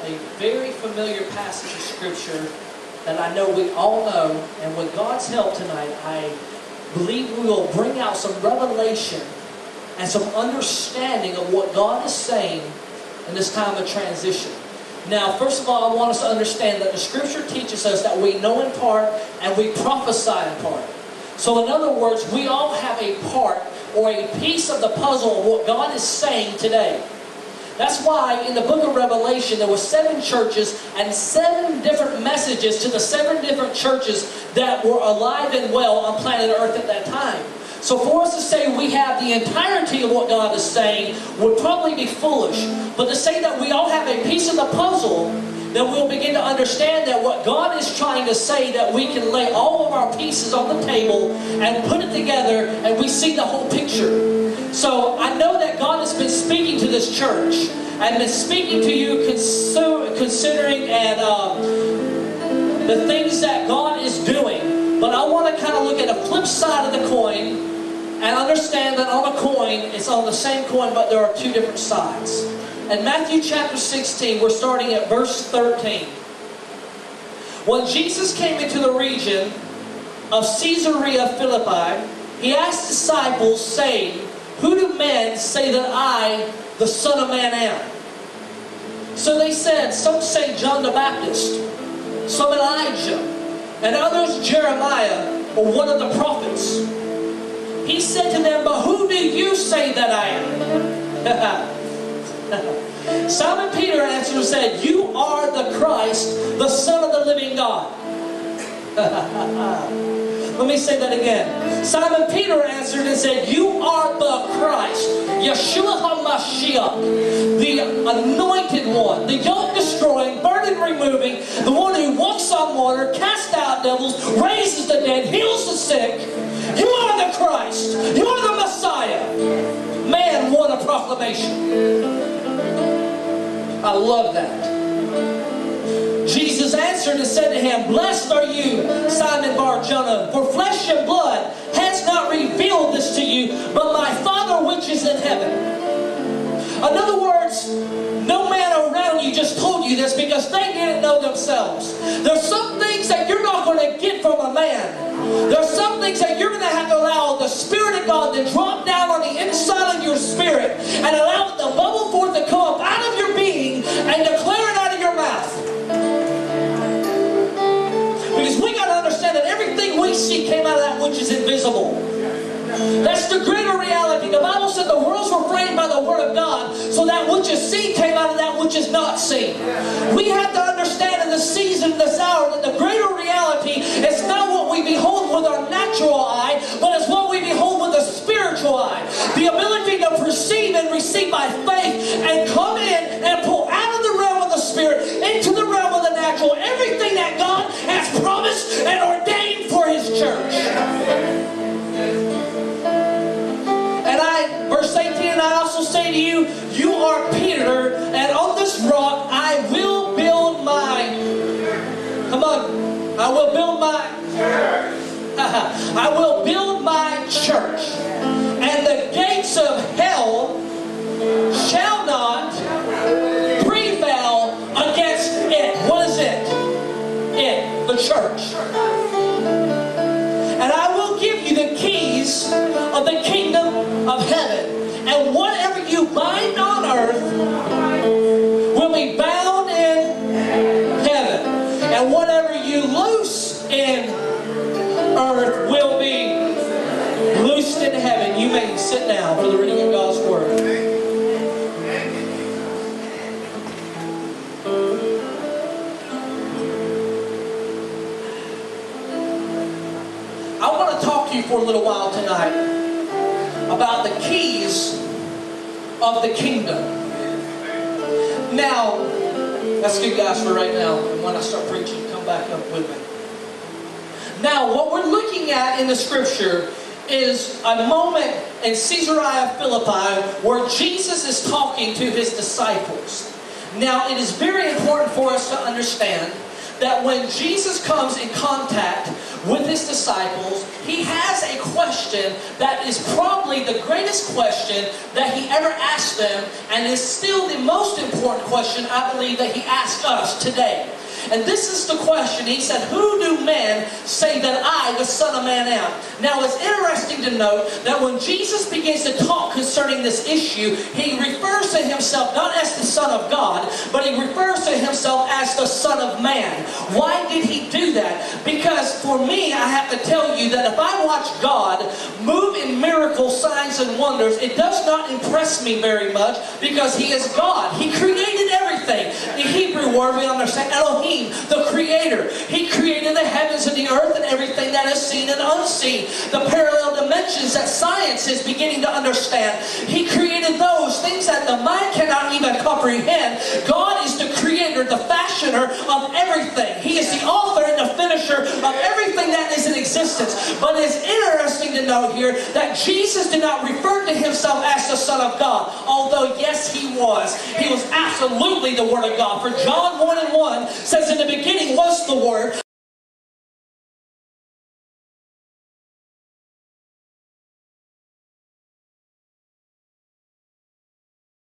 a very familiar passage of Scripture that I know we all know, and with God's help tonight, I believe we will bring out some revelation and some understanding of what God is saying in this time of transition. Now, first of all, I want us to understand that the Scripture teaches us that we know in part and we prophesy in part. So in other words, we all have a part or a piece of the puzzle of what God is saying today. That's why in the book of Revelation there were 7 churches and 7 different messages to the 7 different churches that were alive and well on planet Earth at that time. So for us to say we have the entirety of what God is saying would probably be foolish. But to say that we all have a piece of the puzzle, then we'll begin to understand that what God is trying to say, that we can lay all of our pieces on the table and put it together and we see the whole picture. So I know that God has been speaking to this church and been speaking to you considering and the things that God is doing. But I want to kind of look at the flip side of the coin and understand that on a coin, it's on the same coin, but there are 2 different sides. In Matthew chapter 16, we're starting at verse 13. When Jesus came into the region of Caesarea Philippi, he asked disciples, saying, "Who do men say that I, the Son of Man, am?" So they said, some say John the Baptist, some Elijah, and others Jeremiah, or one of the prophets. He said to them, "But who do you say that I am?" Simon Peter answered and said, "You are the Christ, the Son of the living God." Let me say that again. Simon Peter answered and said, "You are the Christ, Yeshua HaMashiach, the anointed one, the yoke-destroying, burden-removing, the one who walks on water, casts out devils, raises the dead, heals the sick. You are the Christ. You are the Messiah." Man, what a proclamation. I love that. Jesus answered and said to him, "Blessed are you, Simon Bar-Jonah, for flesh and blood has not revealed this to you, but my Father which is in heaven." In other words, no man around you just told you this because they didn't know themselves. There's some things that you're not going to get from a man. There's some things that you're going to have to allow the Spirit of God to drop down on the inside of your spirit and allow it to bubble forth and come up out of your being and declare it out of your mouth. Because we got to understand that everything we see came out of that which is invisible. That's the greater reality. The Bible said the worlds were framed by the Word of God, so that which is seen came out of that which is not seen. We have to understand in this season, this hour, that the greater reality is not what we behold with our natural eye, but it's what we behold with the spiritual eye. The ability to perceive and receive by faith and come in and pull out of the realm of the Spirit into the realm of the natural everything that God has promised and ordained for His church. Verse 18, "And I also say to you, you are Peter, and on this rock I will build my..." Come on. "I will build my..." "I will build my church, and the gates of hell shall not prevail against it." What is it? It, the church. "And I will give you the keys of the kingdom of heaven. And whatever you bind on earth will be bound in heaven. And whatever you loose in earth will be loosed in heaven." You may sit down for the reading of God's Word. I want to talk to you for a little while tonight about the keys of the kingdom. Now, that's good, guys, for right now. And when I start preaching, come back up with me. Now, what we're looking at in the Scripture is a moment in Caesarea Philippi where Jesus is talking to His disciples. Now, it is very important for us to understand that when Jesus comes in contact with his disciples, he has a question that is probably the greatest question that he ever asked them, and is still the most important question I believe that he asks us today. And this is the question. He said, "Who do men say that I, the Son of Man, am?" Now it's interesting to note that when Jesus begins to talk concerning this issue, he refers to himself not as the Son of God, but he refers to himself as the Son of Man. Why did he do that? Because for me, I have to tell you that if I watch God move in miracles, signs, and wonders, it does not impress me very much, because he is God. He created everything. The Hebrew word we understand, Elohim, the Creator. He created the heavens and the earth and everything that is seen and unseen. The parallel dimensions that science is beginning to understand. He created those things that the mind cannot even comprehend. God is the Creator, the fashioner of everything. He is the author and the finisher of everything that is in existence. But it's interesting to note here that Jesus did not refer to himself as the Son of God. Although, yes, he was. He was absolutely the Word of God. For John 1:1 says, "In the beginning